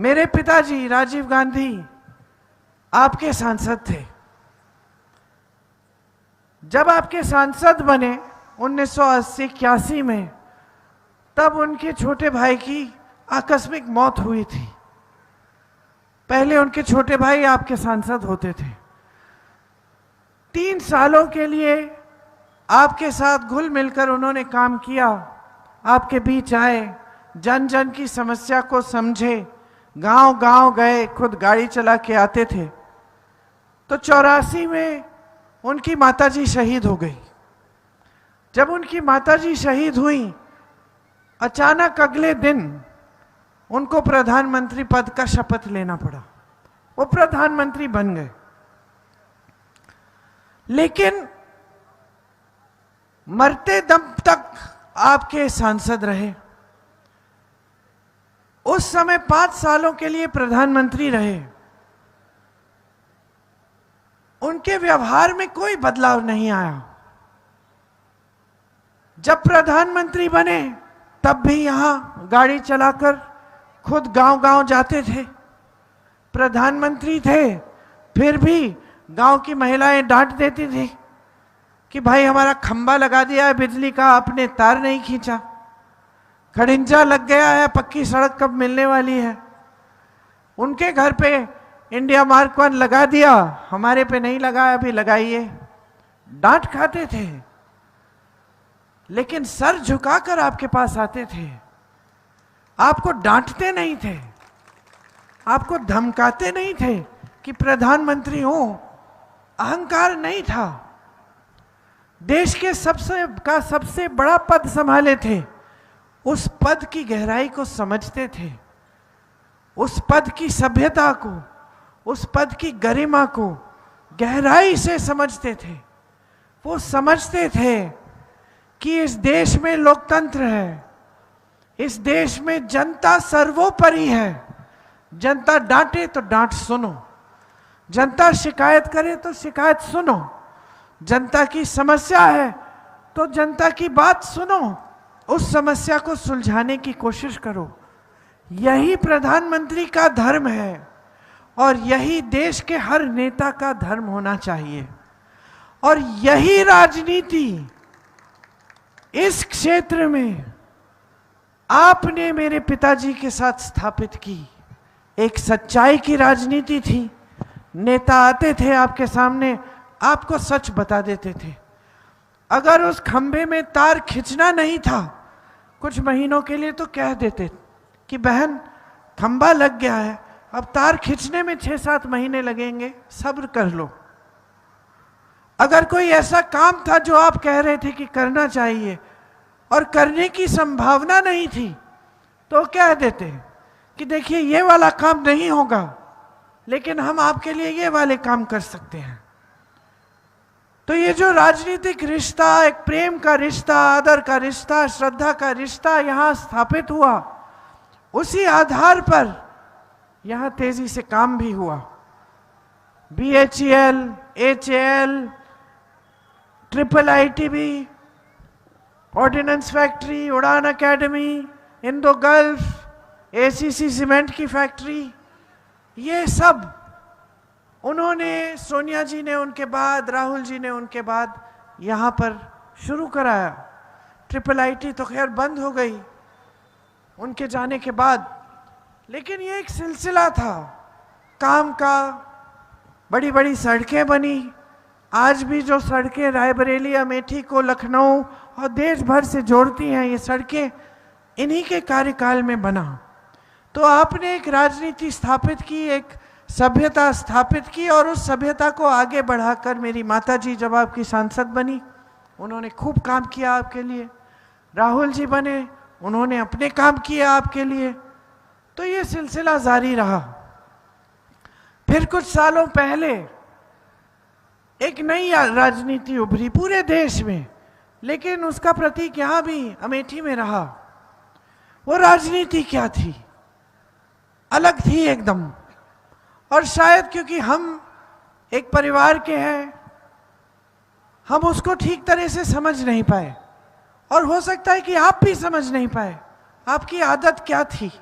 मेरे पिताजी राजीव गांधी आपके सांसद थे। जब आपके सांसद बने 1980-81 में, तब उनके छोटे भाई की आकस्मिक मौत हुई थी। पहले उनके छोटे भाई आपके सांसद होते थे। 3 सालों के लिए आपके साथ घुल मिलकर उन्होंने काम किया, आपके बीच आए, जन जन की समस्या को समझे, गांव गांव गए, खुद गाड़ी चला के आते थे। तो 84 में उनकी माताजी शहीद हो गई। जब उनकी माताजी शहीद हुई, अचानक अगले दिन उनको प्रधानमंत्री पद का शपथ लेना पड़ा। वो प्रधानमंत्री बन गए, लेकिन मरते दम तक आपके सांसद रहे। उस समय 5 सालों के लिए प्रधानमंत्री रहे। उनके व्यवहार में कोई बदलाव नहीं आया। जब प्रधानमंत्री बने तब भी यहां गाड़ी चलाकर खुद गांव-गांव जाते थे। प्रधानमंत्री थे, फिर भी गांव की महिलाएं डांट देती थी कि भाई हमारा खंबा लगा दिया है बिजली का, आपने तार नहीं खींचा, खड़िंजा लग गया है, पक्की सड़क कब मिलने वाली है। उनके घर पे इंडिया मार्क 1 लगा दिया, हमारे पे नहीं लगा, अभी लगाइए। डांट खाते थे, लेकिन सर झुकाकर आपके पास आते थे। आपको डांटते नहीं थे, आपको धमकाते नहीं थे कि प्रधानमंत्री हो। अहंकार नहीं था। देश के सबसे बड़ा पद संभाले थे। उस पद की गहराई को समझते थे, उस पद की सभ्यता को, उस पद की गरिमा को गहराई से समझते थे। वो समझते थे कि इस देश में लोकतंत्र है, इस देश में जनता सर्वोपरि है। जनता डांटे तो डांट सुनो, जनता शिकायत करे तो शिकायत सुनो, जनता की समस्या है तो जनता की बात सुनो, उस समस्या को सुलझाने की कोशिश करो। यही प्रधानमंत्री का धर्म है और यही देश के हर नेता का धर्म होना चाहिए। और यही राजनीति इस क्षेत्र में आपने मेरे पिताजी के साथ स्थापित की। एक सच्चाई की राजनीति थी। नेता आते थे आपके सामने, आपको सच बता देते थे। अगर उस खंभे में तार खींचना नहीं था कुछ महीनों के लिए, तो कह देते कि बहन खंभा लग गया है, अब तार खींचने में 6-7 महीने लगेंगे, सब्र कर लो। अगर कोई ऐसा काम था जो आप कह रहे थे कि करना चाहिए और करने की संभावना नहीं थी, तो कह देते कि देखिए ये वाला काम नहीं होगा, लेकिन हम आपके लिए ये वाले काम कर सकते हैं। तो ये जो राजनीतिक रिश्ता, एक प्रेम का रिश्ता, आदर का रिश्ता, श्रद्धा का रिश्ता यहां स्थापित हुआ, उसी आधार पर यहां तेजी से काम भी हुआ। BHEL, HAL, IIITB, ordnance factory, Udaan academy, Indo Gulf, ACC cement की फैक्ट्री, ये सब उन्होंने, सोनिया जी ने उनके बाद, राहुल जी ने उनके बाद यहाँ पर शुरू कराया। IIIT तो खैर बंद हो गई उनके जाने के बाद, लेकिन ये एक सिलसिला था काम का। बड़ी बड़ी सड़कें बनी। आज भी जो सड़कें रायबरेली, अमेठी को लखनऊ और देश भर से जोड़ती हैं, ये सड़कें इन्हीं के कार्यकाल में बना। तो आपने एक राजनीति स्थापित की, एक सभ्यता स्थापित की, और उस सभ्यता को आगे बढ़ाकर मेरी माताजी जब आपकी सांसद बनी, उन्होंने खूब काम किया आपके लिए। राहुल जी बने, उन्होंने अपने काम किए आपके लिए। तो ये सिलसिला जारी रहा। फिर कुछ सालों पहले एक नई राजनीति उभरी पूरे देश में, लेकिन उसका प्रतीक यहां भी अमेठी में रहा। वो राजनीति क्या थी? अलग थी एकदम। और शायद क्योंकि हम एक परिवार के हैं, हम उसको ठीक तरह से समझ नहीं पाए, और हो सकता है कि आप भी समझ नहीं पाए। आपकी आदत क्या थी,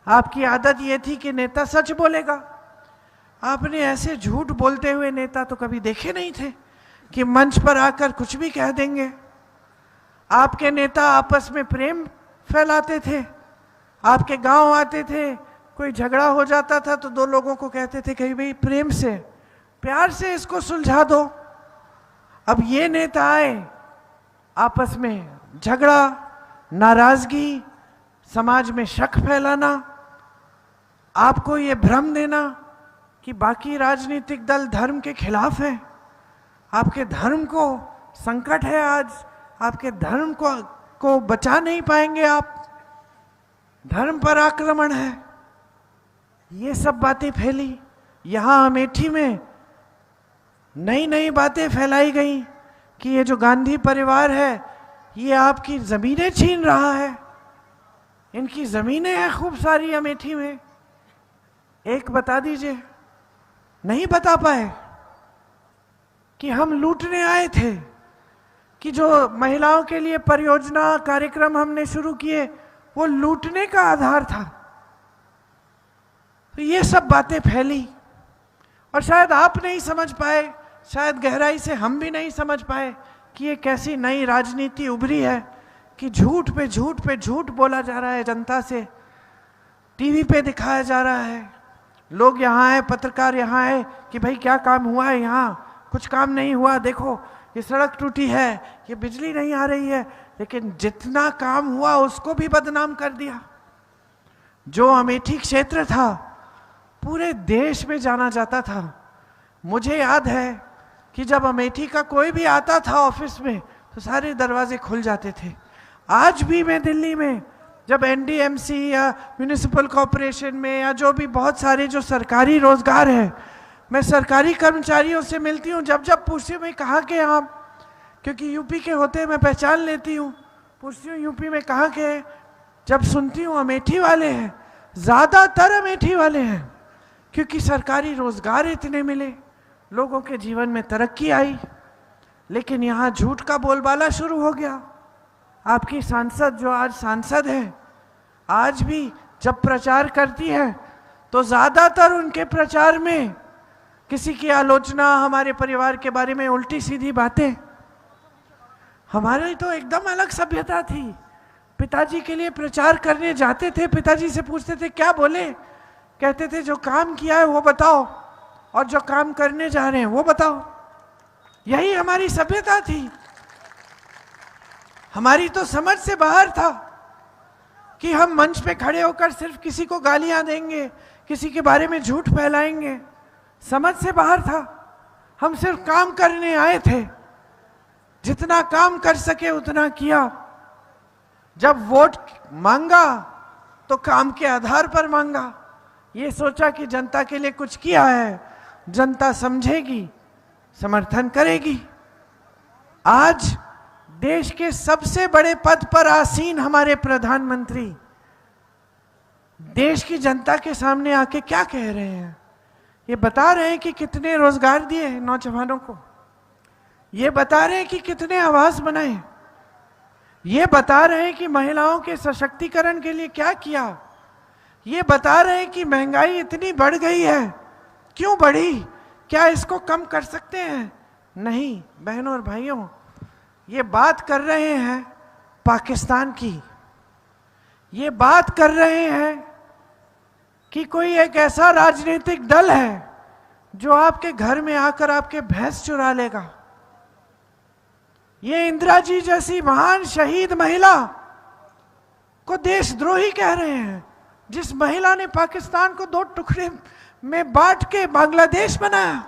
आपकी आदत ये थी कि नेता सच बोलेगा। आपने ऐसे झूठ बोलते हुए नेता तो कभी देखे नहीं थे कि मंच पर आकर कुछ भी कह देंगे। आपके नेता आपस में प्रेम फैलाते थे। आपके गांव आते थे, कोई झगड़ा हो जाता था तो दो लोगों को कहते थे कि भाई प्रेम से, प्यार से इसको सुलझा दो। अब ये नेता आए, आपस में झगड़ा, नाराजगी, समाज में शक फैलाना, आपको ये भ्रम देना कि बाकी राजनीतिक दल धर्म के खिलाफ हैं। आपके धर्म को संकट है, आज आपके धर्म को बचा नहीं पाएंगे आप, धर्म पर आक्रमण है। ये सब बातें फैली। यहाँ अमेठी में नई नई बातें फैलाई गई कि ये जो गांधी परिवार है ये आपकी जमीनें छीन रहा है। इनकी जमीनें हैं खूब सारी अमेठी में। एक बता दीजिए, नहीं बता पाए कि हम लूटने आए थे, कि जो महिलाओं के लिए परियोजना कार्यक्रम हमने शुरू किए वो लूटने का आधार था। तो ये सब बातें फैली और शायद आप नहीं समझ पाए, शायद गहराई से हम भी नहीं समझ पाए कि ये कैसी नई राजनीति उभरी है कि झूठ पे झूठ पे झूठ बोला जा रहा है जनता से, टीवी पे दिखाया जा रहा है। लोग यहाँ आए, पत्रकार यहाँ आए कि भाई क्या काम हुआ है, यहाँ कुछ काम नहीं हुआ, देखो ये सड़क टूटी है, ये बिजली नहीं आ रही है, लेकिन जितना काम हुआ उसको भी बदनाम कर दिया। जो अमेठी क्षेत्र था पूरे देश में जाना जाता था। मुझे याद है कि जब अमेठी का कोई भी आता था ऑफिस में तो सारे दरवाजे खुल जाते थे। आज भी मैं दिल्ली में जब एनडीएमसी या म्यूनिसिपल कॉरपोरेशन में या जो भी बहुत सारे जो सरकारी रोजगार है, मैं सरकारी कर्मचारियों से मिलती हूँ, जब जब पूछती हूँ मैं कहाँ के आप, क्योंकि यूपी के होते मैं पहचान लेती हूँ, पूछती हूँ यूपी में कहाँ के हैं, जब सुनती हूँ अमेठी वाले हैं, ज़्यादातर अमेठी वाले हैं, क्योंकि सरकारी रोजगार इतने मिले, लोगों के जीवन में तरक्की आई। लेकिन यहाँ झूठ का बोलबाला शुरू हो गया। आपकी सांसद जो आज सांसद है, आज भी जब प्रचार करती है तो ज़्यादातर उनके प्रचार में किसी की आलोचना, हमारे परिवार के बारे में उल्टी सीधी बातें। हमारी तो एकदम अलग सभ्यता थी। पिताजी के लिए प्रचार करने जाते थे, पिताजी से पूछते थे क्या बोले, कहते थे जो काम किया है वो बताओ और जो काम करने जा रहे हैं वो बताओ। यही हमारी सभ्यता थी। हमारी तो समझ से बाहर था कि हम मंच पे खड़े होकर सिर्फ किसी को गालियां देंगे, किसी के बारे में झूठ फैलाएंगे। समझ से बाहर था। हम सिर्फ काम करने आए थे, जितना काम कर सके उतना किया। जब वोट मांगा तो काम के आधार पर मांगा, ये सोचा कि जनता के लिए कुछ किया है, जनता समझेगी, समर्थन करेगी। आज देश के सबसे बड़े पद पर आसीन हमारे प्रधानमंत्री देश की जनता के सामने आके क्या कह रहे हैं? ये बता रहे हैं कि कितने रोजगार दिए नौजवानों को, ये बता रहे हैं कि कितने आवास बनाए, ये बता रहे हैं कि महिलाओं के सशक्तिकरण के लिए क्या किया, ये बता रहे हैं कि महंगाई इतनी बढ़ गई है, क्यों बढ़ी, क्या इसको कम कर सकते हैं? नहीं बहनों और भाइयों, ये बात कर रहे हैं पाकिस्तान की। ये बात कर रहे हैं कि कोई एक ऐसा राजनीतिक दल है जो आपके घर में आकर आपके भैंस चुरा लेगा। ये इंदिरा जी जैसी महान शहीद महिला को देशद्रोही कह रहे हैं, जिस महिला ने पाकिस्तान को 2 टुकड़े में बांट के बांग्लादेश बनाया।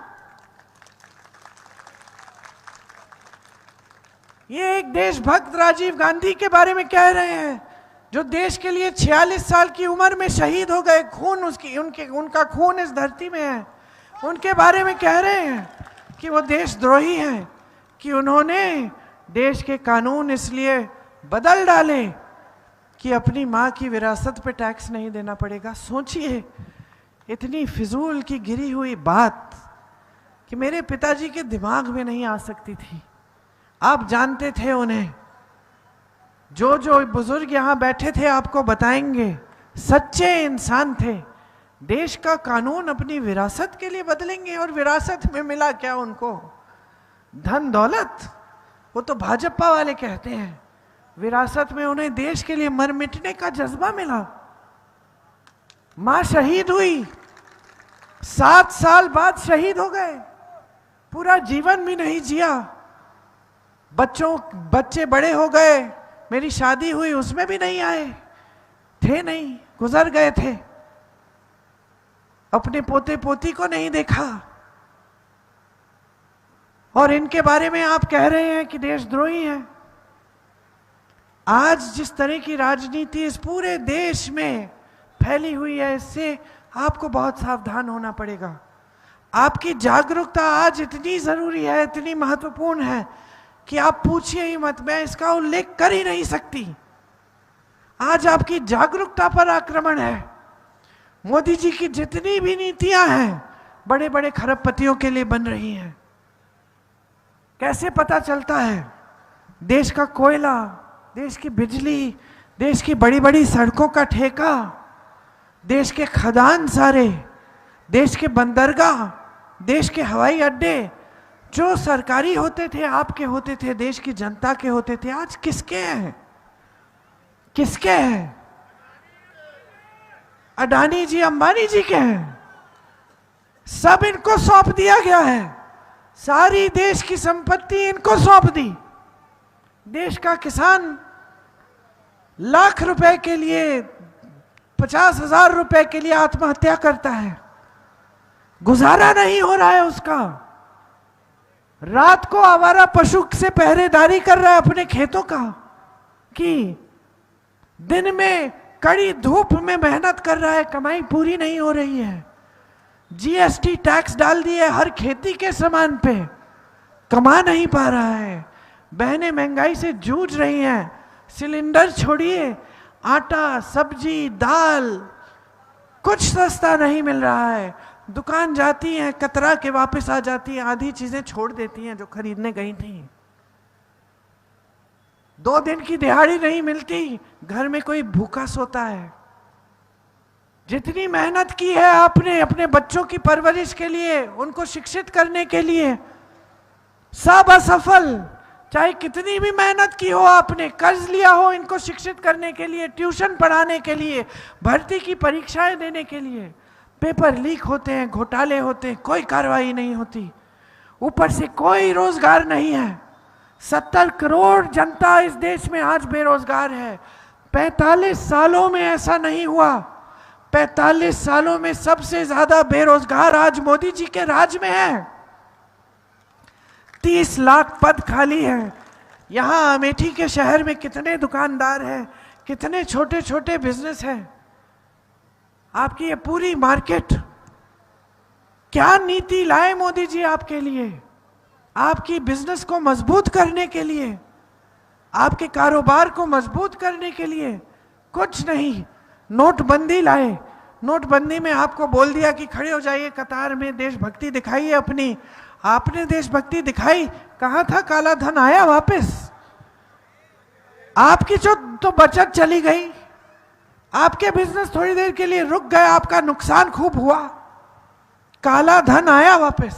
ये एक देशभक्त राजीव गांधी के बारे में कह रहे हैं, जो देश के लिए 46 साल की उम्र में शहीद हो गए। खून उनका खून इस धरती में है। उनके बारे में कह रहे हैं कि वो देशद्रोही हैं, कि उन्होंने देश के कानून इसलिए बदल डाले कि अपनी माँ की विरासत पे टैक्स नहीं देना पड़ेगा। सोचिए, इतनी फिजूल की गिरी हुई बात कि मेरे पिताजी के दिमाग में नहीं आ सकती थी। आप जानते थे उन्हें, जो जो बुजुर्ग यहाँ बैठे थे आपको बताएंगे, सच्चे इंसान थे। देश का कानून अपनी विरासत के लिए बदलेंगे, और विरासत में मिला क्या उनको? धन दौलत। वो तो भाजपा वाले कहते हैं विरासत में उन्हें देश के लिए मर मिटने का जज्बा मिला। मां शहीद हुई, 7 साल बाद शहीद हो गए, पूरा जीवन भी नहीं जिया। बच्चे बड़े हो गए, मेरी शादी हुई उसमें भी नहीं आए थे, नहीं, गुजर गए थे। अपने पोते पोती को नहीं देखा, और इनके बारे में आप कह रहे हैं कि देशद्रोही हैं। आज जिस तरह की राजनीति इस पूरे देश में फैली हुई है, इससे आपको बहुत सावधान होना पड़ेगा। आपकी जागरूकता आज इतनी जरूरी है, इतनी महत्वपूर्ण है कि आप पूछिए ही मत, मैं इसका उल्लेख कर ही नहीं सकती। आज आपकी जागरूकता पर आक्रमण है। मोदी जी की जितनी भी नीतियां हैं बड़े बड़े खरबपतियों के लिए बन रही हैं। कैसे पता चलता है? देश का कोयला, देश की बिजली, देश की बड़ी बड़ी सड़कों का ठेका, देश के खदान सारे, देश के बंदरगाह, देश के हवाई अड्डे जो सरकारी होते थे, आपके होते थे, देश की जनता के होते थे, आज किसके हैं? किसके हैं? अडानी जी, अंबानी जी के हैं। सब इनको सौंप दिया गया है। सारी देश की संपत्ति इनको सौंप दी। देश का किसान लाख रुपए के लिए, 50,000 रुपए के लिए आत्महत्या करता है, गुजारा नहीं हो रहा है उसका। रात को आवारा पशु से पहरेदारी कर रहा है अपने खेतों का, कि दिन में कड़ी धूप में मेहनत कर रहा है, कमाई पूरी नहीं हो रही है। जीएसटी टैक्स डाल दिए हर खेती के सामान पे, कमा नहीं पा रहा है। बहनें महंगाई से जूझ रही हैं। सिलेंडर छोड़िए, आटा, सब्जी, दाल कुछ सस्ता नहीं मिल रहा है। दुकान जाती हैं, कतरा के वापस आ जाती हैं, आधी चीजें छोड़ देती हैं जो खरीदने गई थी। 2 दिन की दिहाड़ी नहीं मिलती, घर में कोई भूखा सोता है। जितनी मेहनत की है आपने अपने बच्चों की परवरिश के लिए, उनको शिक्षित करने के लिए, सब असफल। चाहे कितनी भी मेहनत की हो आपने, कर्ज लिया हो इनको शिक्षित करने के लिए, ट्यूशन पढ़ाने के लिए, भर्ती की परीक्षाएं देने के लिए, पेपर लीक होते हैं, घोटाले होते हैं, कोई कार्रवाई नहीं होती। ऊपर से कोई रोजगार नहीं है। 70 करोड़ जनता इस देश में आज बेरोजगार है। 45 सालों में ऐसा नहीं हुआ। 45 सालों में सबसे ज्यादा बेरोजगार आज मोदी जी के राज में है। 30 लाख पद खाली हैं। यहां अमेठी के शहर में कितने दुकानदार हैं, कितने छोटे छोटे बिजनेस हैं। आपकी ये पूरी मार्केट, क्या नीति लाए मोदी जी आपके लिए? आपकी बिजनेस को मजबूत करने के लिए, आपके कारोबार को मजबूत करने के लिए कुछ नहीं। नोटबंदी लाए। नोटबंदी में आपको बोल दिया कि खड़े हो जाइए कतार में, देशभक्ति दिखाइए अपनी। आपने देशभक्ति दिखाई, कहां था काला धन? आया वापस? आपकी जो तो बचत चली गई, आपके बिजनेस थोड़ी देर के लिए रुक गए, आपका नुकसान खूब हुआ। काला धन आया वापस?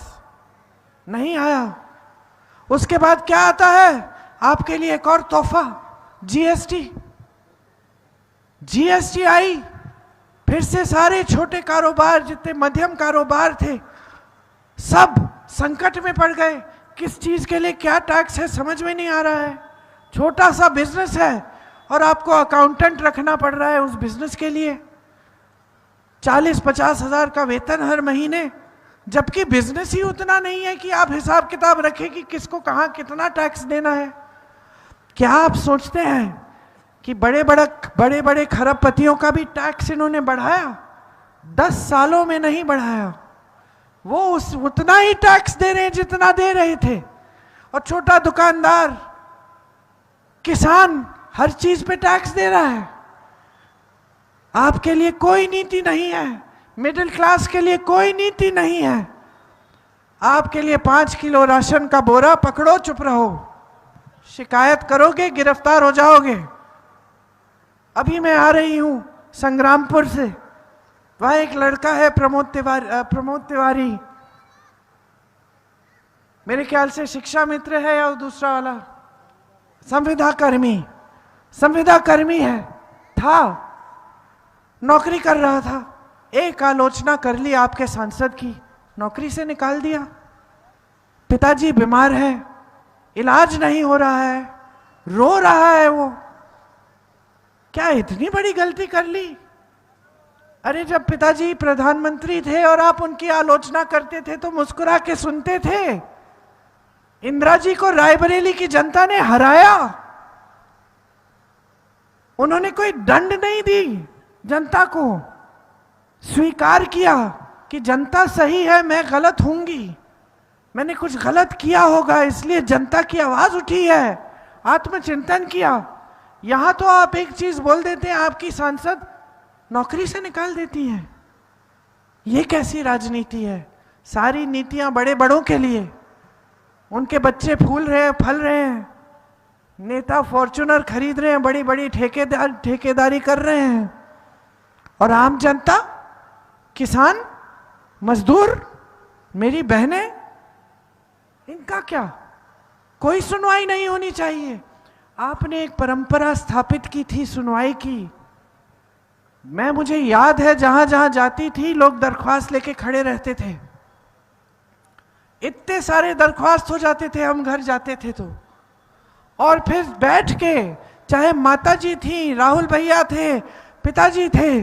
नहीं आया। उसके बाद क्या आता है आपके लिए? एक और तोहफा, जीएसटी। जीएसटी आई, फिर से सारे छोटे कारोबार, जितने मध्यम कारोबार थे, सब संकट में पड़ गए। किस चीज के लिए क्या टैक्स है समझ में नहीं आ रहा है। छोटा सा बिजनेस है और आपको अकाउंटेंट रखना पड़ रहा है उस बिजनेस के लिए। 40-50 हजार का वेतन हर महीने, जबकि बिजनेस ही उतना नहीं है कि आप हिसाब किताब रखें कि किसको कहां कितना टैक्स देना है। क्या आप सोचते हैं कि बड़े बड़े खरबपतियों का भी टैक्स इन्होंने बढ़ाया? 10 सालों में नहीं बढ़ाया। वो उतना ही टैक्स दे रहे हैं जितना दे रहे थे। और छोटा दुकानदार, किसान, हर चीज पे टैक्स दे रहा है। आपके लिए कोई नीति नहीं है। मिडिल क्लास के लिए कोई नीति नहीं है। आपके लिए 5 किलो राशन का बोरा पकड़ो, चुप रहो। शिकायत करोगे गिरफ्तार हो जाओगे। अभी मैं आ रही हूं, संग्रामपुर से, वहां एक लड़का है प्रमोद तिवारी, मेरे ख्याल से शिक्षा मित्र है या दूसरा वाला संविदा कर्मी है, था, नौकरी कर रहा था। एक आलोचना कर ली आपके सांसद की, नौकरी से निकाल दिया। पिताजी बीमार है, इलाज नहीं हो रहा है, रो रहा है वो। क्या इतनी बड़ी गलती कर ली? अरे जब पिताजी प्रधानमंत्री थे और आप उनकी आलोचना करते थे तो मुस्कुरा के सुनते थे। इंदिरा जी को रायबरेली की जनता ने हराया, उन्होंने कोई दंड नहीं दी, जनता को स्वीकार किया कि जनता सही है, मैं गलत हूंगी, मैंने कुछ गलत किया होगा, इसलिए जनता की आवाज उठी है, आत्मचिंतन किया। यहां तो आप एक चीज बोल देते हैं, आपकी सांसद नौकरी से निकाल देती हैं। ये कैसी राजनीति है? सारी नीतियां बड़े बड़ों के लिए, उनके बच्चे फूल रहे हैं, फल रहे हैं, नेता फॉर्च्यूनर खरीद रहे हैं, बड़ी बड़ी ठेकेदारी कर रहे हैं, और आम जनता, किसान, मजदूर, मेरी बहनें, इनका क्या? कोई सुनवाई नहीं होनी चाहिए। आपने एक परंपरा स्थापित की थी सुनवाई की। मुझे याद है जहां जहां जाती थी लोग दरख्वास्त लेके खड़े रहते थे, इतने सारे दरख्वास्त हो जाते थे, हम घर जाते थे तो, और फिर बैठ के, चाहे माता जी थी, राहुल भैया थे, पिताजी थे,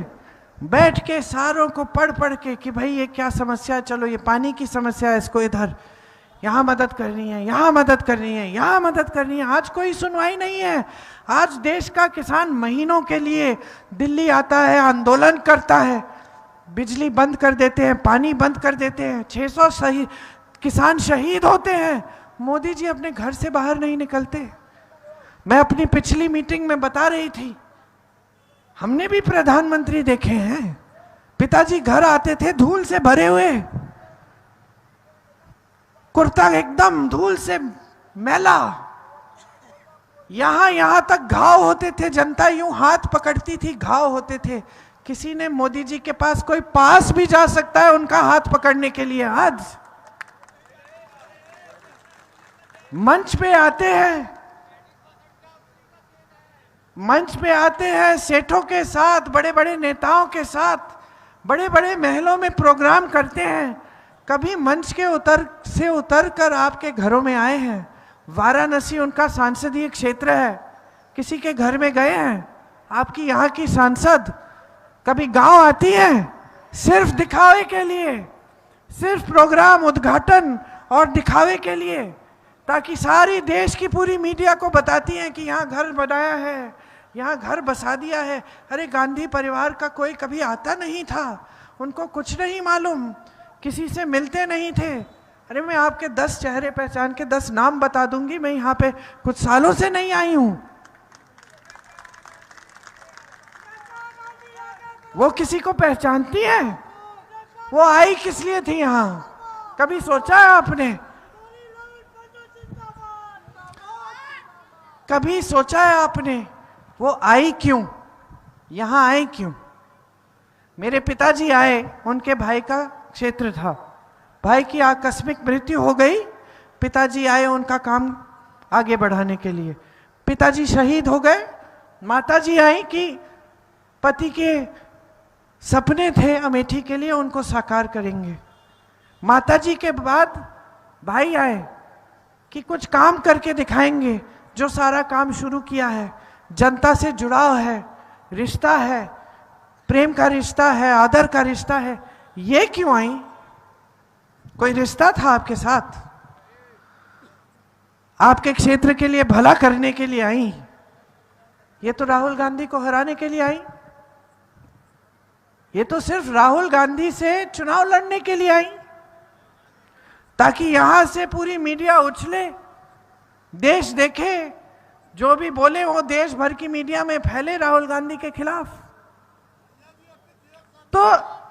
बैठ के सारों को पढ़ के कि भाई ये क्या समस्या है, चलो ये पानी की समस्या है, इसको इधर, यहाँ मदद करनी है, यहाँ मदद करनी है, यहाँ मदद करनी है। आज कोई सुनवाई नहीं है। आज देश का किसान महीनों के लिए दिल्ली आता है, आंदोलन करता है, बिजली बंद कर देते हैं, पानी बंद कर देते हैं, 600 किसान शहीद होते हैं। मोदी जी अपने घर से बाहर नहीं निकलते। मैं अपनी पिछली मीटिंग में बता रही थी, हमने भी प्रधानमंत्री देखे हैं, पिताजी घर आते थे धूल से भरे हुए, कुर्ता एकदम धूल से मैला, यहां तक घाव होते थे, जनता यूं हाथ पकड़ती थी, घाव होते थे। किसी ने मोदी जी के पास, कोई पास भी जा सकता है उनका हाथ पकड़ने के लिए। आज मंच पे आते हैं सेठों के साथ, बड़े बड़े नेताओं के साथ, बड़े बड़े महलों में प्रोग्राम करते हैं। कभी मंच के उतर कर आपके घरों में आए हैं? वाराणसी उनका सांसदीय क्षेत्र है, किसी के घर में गए हैं? आपकी यहाँ की सांसद कभी गांव आती है? सिर्फ दिखावे के लिए, सिर्फ प्रोग्राम उद्घाटन और दिखावे के लिए, ताकि सारी देश की पूरी मीडिया को बताती हैं कि यहाँ घर बनाया है, यहाँ घर बसा दिया है। अरे गांधी परिवार का कोई कभी आता नहीं था, उनको कुछ नहीं मालूम, किसी से मिलते नहीं थे। अरे मैं आपके 10 चेहरे पहचान के 10 नाम बता दूंगी, मैं यहाँ पे कुछ सालों से नहीं आई हूं। वो किसी को पहचानती है? वो आई किस लिए थी यहाँ? कभी सोचा है आपने? कभी सोचा है आपने वो आई क्यों, यहां आए क्यों? मेरे पिताजी आए, उनके भाई का क्षेत्र था, भाई की आकस्मिक मृत्यु हो गई, पिताजी आए उनका काम आगे बढ़ाने के लिए, पिताजी शहीद हो गए, माताजी आई कि पति के सपने थे अमेठी के लिए, उनको साकार करेंगे। माताजी के बाद भाई आए कि कुछ काम करके दिखाएंगे। जो सारा काम शुरू किया है, जनता से जुड़ाव है, रिश्ता है, प्रेम का रिश्ता है, आदर का रिश्ता है, ये क्यों आई? कोई रिश्ता था आपके साथ? आपके क्षेत्र के लिए भला करने के लिए आई? ये तो राहुल गांधी को हराने के लिए आई। ये तो सिर्फ राहुल गांधी से चुनाव लड़ने के लिए आई, ताकि यहां से पूरी मीडिया उछले, देश देखे, जो भी बोले वो देश भर की मीडिया में फैले राहुल गांधी के खिलाफ। तो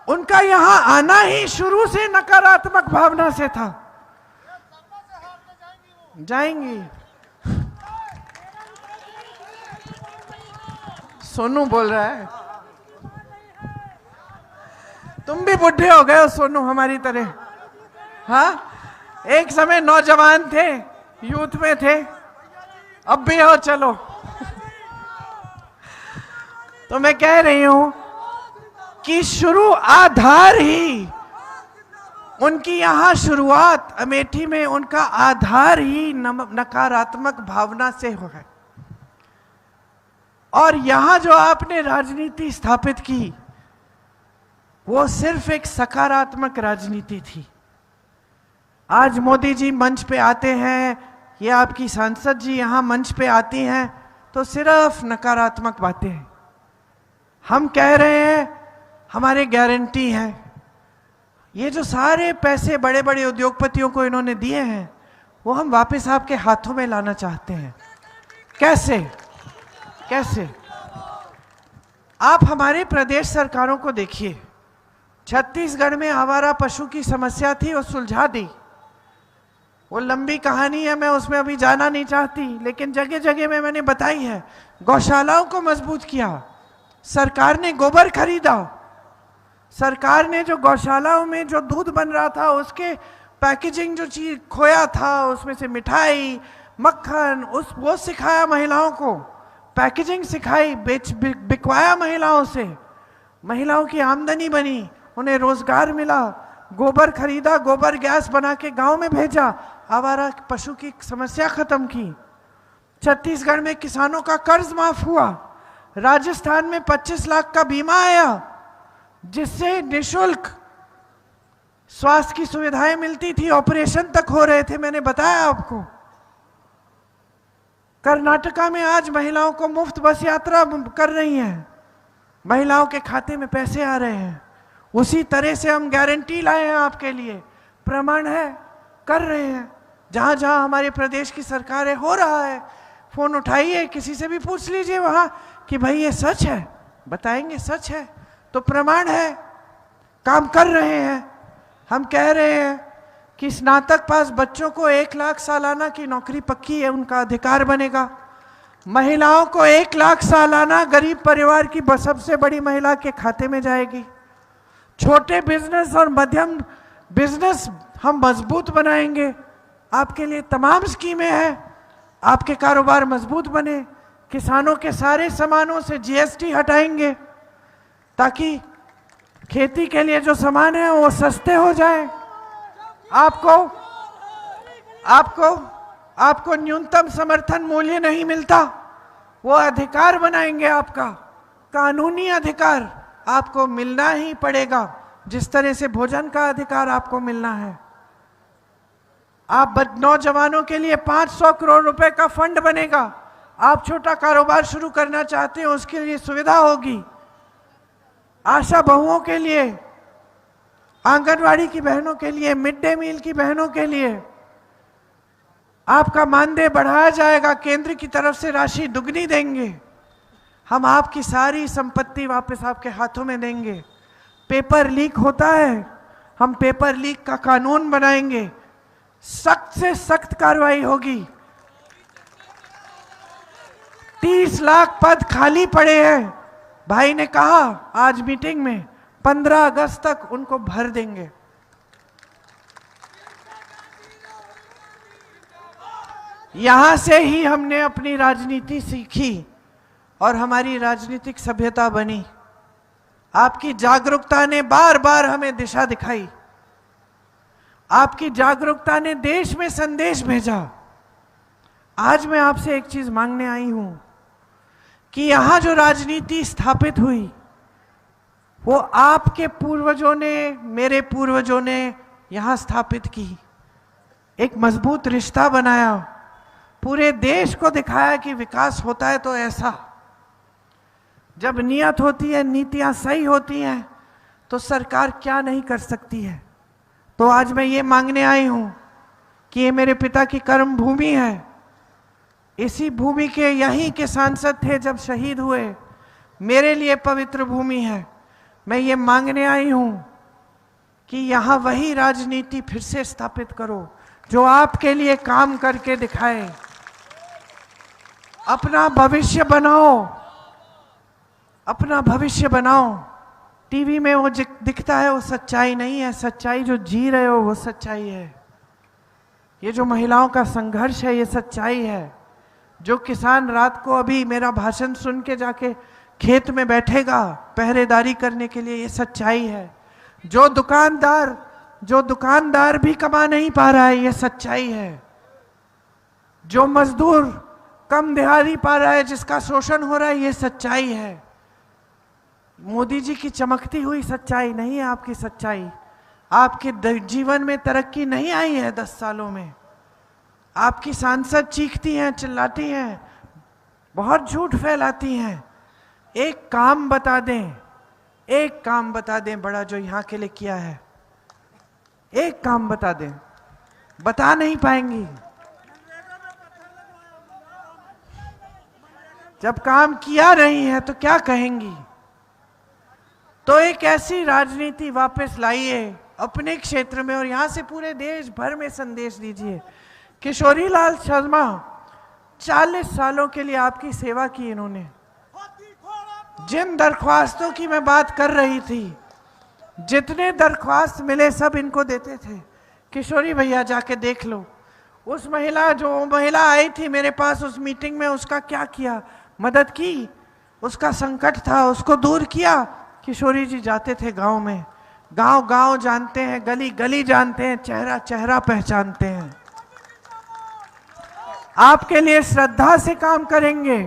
उनका यहां आना ही शुरू से नकारात्मक भावना से था। जाएंगी। सोनू बोल रहा है। तुम भी बुढ़े हो गए हो सोनू हमारी तरह। हाँ, एक समय नौजवान थे, यूथ में थे, अब भी हो। चलो तो मैं कह रही हूं कि शुरू आधार ही उनकी, यहां शुरुआत अमेठी में उनका आधार ही नकारात्मक भावना से हो है। और यहां जो आपने राजनीति स्थापित की वो सिर्फ एक सकारात्मक राजनीति थी। आज मोदी जी मंच पे आते हैं, ये आपकी सांसद जी यहां मंच पे आती हैं, तो सिर्फ नकारात्मक बातें हैं। हम कह रहे हैं हमारे गारंटी है, ये जो सारे पैसे बड़े बड़े उद्योगपतियों को इन्होंने दिए हैं वो हम वापस आपके हाथों में लाना चाहते हैं। कैसे कैसे? आप हमारे प्रदेश सरकारों को देखिए, छत्तीसगढ़ में आवारा पशु की समस्या थी, वो सुलझा दी। वो लंबी कहानी है, मैं उसमें अभी जाना नहीं चाहती, लेकिन जगह जगह में मैंने बताई है। गौशालाओं को मजबूत किया, सरकार ने गोबर खरीदा, सरकार ने जो गौशालाओं में जो दूध बन रहा था उसके पैकेजिंग जो चीज खोया था, उसमें से मिठाई मक्खन वो सिखाया महिलाओं को, पैकेजिंग सिखाई, बिकवाया महिलाओं से, महिलाओं की आमदनी बनी, उन्हें रोजगार मिला। गोबर खरीदा, गोबर गैस बना के गांव में भेजा, आवारा पशु की समस्या खत्म की। छत्तीसगढ़ में किसानों का कर्ज माफ हुआ, राजस्थान में 25 लाख का बीमा आया जिससे निशुल्क स्वास्थ्य की सुविधाएं मिलती थी, ऑपरेशन तक हो रहे थे, मैंने बताया आपको। कर्नाटका में आज महिलाओं को मुफ्त बस यात्रा कर रही हैं, महिलाओं के खाते में पैसे आ रहे हैं। उसी तरह से हम गारंटी लाए हैं आपके लिए, प्रमाण है, कर रहे हैं। जहां जहां हमारे प्रदेश की सरकार है, हो रहा है। फोन उठाइए, किसी से भी पूछ लीजिए वहां कि भाई ये सच है, बताएंगे सच है, तो प्रमाण है, काम कर रहे हैं। हम कह रहे हैं कि स्नातक पास बच्चों को 1 लाख सालाना की नौकरी पक्की है, उनका अधिकार बनेगा। महिलाओं को 1 लाख सालाना गरीब परिवार की सबसे बड़ी महिला के खाते में जाएगी। छोटे बिजनेस और मध्यम बिजनेस हम मजबूत बनाएंगे। आपके लिए तमाम स्कीमें हैं, आपके कारोबार मजबूत बने। किसानों के सारे सामानों से जीएसटी हटाएंगे ताकि खेती के लिए जो सामान है वो सस्ते हो जाए। आपको न्यूनतम समर्थन मूल्य नहीं मिलता, वो अधिकार बनाएंगे। आपका कानूनी अधिकार आपको मिलना ही पड़ेगा, जिस तरह से भोजन का अधिकार आपको मिलना है। आप नौजवानों के लिए 500 करोड़ रुपए का फंड बनेगा। आप छोटा कारोबार शुरू करना चाहते हैं, उसके लिए सुविधा होगी। आशा बहुओं के लिए, आंगनवाड़ी की बहनों के लिए, मिड डे मील की बहनों के लिए आपका मानदेय बढ़ाया जाएगा। केंद्र की तरफ से राशि दुगनी देंगे। हम आपकी सारी संपत्ति वापस आपके हाथों में देंगे। पेपर लीक होता है, हम पेपर लीक का कानून बनाएंगे, सख्त से सख्त कार्रवाई होगी। 30 लाख पद खाली पड़े हैं, भाई ने कहा आज मीटिंग में, 15 अगस्त तक उनको भर देंगे। यहां से ही हमने अपनी राजनीति सीखी और हमारी राजनीतिक सभ्यता बनी। आपकी जागरूकता ने बार बार हमें दिशा दिखाई, आपकी जागरूकता ने देश में संदेश भेजा। आज मैं आपसे एक चीज मांगने आई हूं कि यहां जो राजनीति स्थापित हुई वो आपके पूर्वजों ने, मेरे पूर्वजों ने यहां स्थापित की। एक मजबूत रिश्ता बनाया, पूरे देश को दिखाया कि विकास होता है तो ऐसा। जब नियत होती है, नीतियां सही होती हैं, तो सरकार क्या नहीं कर सकती है। तो आज मैं ये मांगने आई हूं कि ये मेरे पिता की कर्म भूमि है, इसी भूमि के यहीं के सांसद थे जब शहीद हुए, मेरे लिए पवित्र भूमि है। मैं ये मांगने आई हूं कि यहां वही राजनीति फिर से स्थापित करो जो आपके लिए काम करके दिखाए। अपना भविष्य बनाओ, अपना भविष्य बनाओ। टीवी में वो दिखता है वो सच्चाई नहीं है, सच्चाई जो जी रहे हो वो सच्चाई है। ये जो महिलाओं का संघर्ष है ये सच्चाई है। जो किसान रात को अभी मेरा भाषण सुन के जाके खेत में बैठेगा पहरेदारी करने के लिए, ये सच्चाई है। जो दुकानदार भी कमा नहीं पा रहा है, ये सच्चाई है। जो मजदूर कम दिहाड़ी पा रहा है, जिसका शोषण हो रहा है, ये सच्चाई है। मोदी जी की चमकती हुई सच्चाई नहीं है आपकी सच्चाई। आपके जीवन में तरक्की नहीं आई है 10 सालों में। आपकी सांसद चीखती हैं, चिल्लाती हैं, बहुत झूठ फैलाती हैं। एक काम बता दें, एक काम बता दें बड़ा जो यहाँ के लिए किया है, एक काम बता दें, बता नहीं पाएंगी। जब काम किया रही है तो क्या कहेंगी? तो एक ऐसी राजनीति वापस लाइए अपने क्षेत्र में और यहां से पूरे देश भर में संदेश दीजिए। किशोरी लाल शर्मा 40 सालों के लिए आपकी सेवा की इन्होंने। जिन दरख्वास्तों की मैं बात कर रही थी, जितने दरख्वास्त मिले सब इनको देते थे। किशोरी भैया जाके देख लो, उस महिला आई थी मेरे पास उस मीटिंग में, उसका क्या किया? मदद की, उसका संकट था उसको दूर किया। किशोरी जी जाते थे गांव में, गांव गांव जानते हैं, गली गली जानते हैं, चेहरा चेहरा पहचानते हैं। आपके लिए श्रद्धा से काम करेंगे,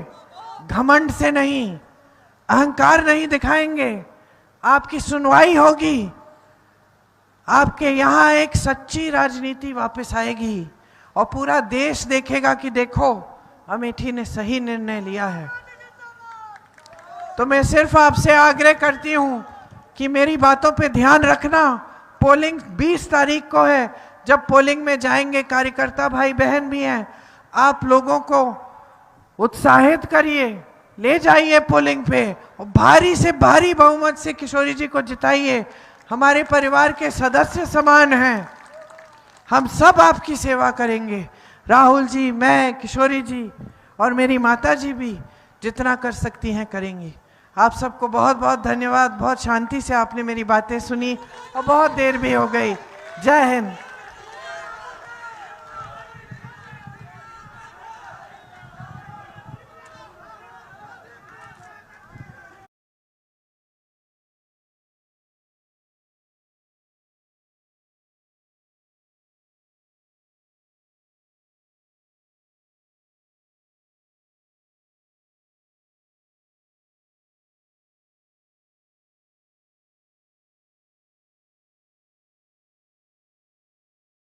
घमंड से नहीं, अहंकार नहीं दिखाएंगे। आपकी सुनवाई होगी, आपके यहां एक सच्ची राजनीति वापस आएगी और पूरा देश देखेगा कि देखो अमेठी ने सही निर्णय लिया है। तो मैं सिर्फ आपसे आग्रह करती हूं कि मेरी बातों पे ध्यान रखना। पोलिंग 20 तारीख को है। जब पोलिंग में जाएंगे, कार्यकर्ता भाई बहन भी हैं, आप लोगों को उत्साहित करिए, ले जाइए पोलिंग पे और भारी से भारी बहुमत से किशोरी जी को जिताइए। हमारे परिवार के सदस्य समान हैं, हम सब आपकी सेवा करेंगे। राहुल जी, मैं, किशोरी जी और मेरी माता जी भी जितना कर सकती हैं करेंगी। आप सबको बहुत बहुत धन्यवाद। बहुत शांति से आपने मेरी बातें सुनी और बहुत देर भी हो गई। जय हिंद।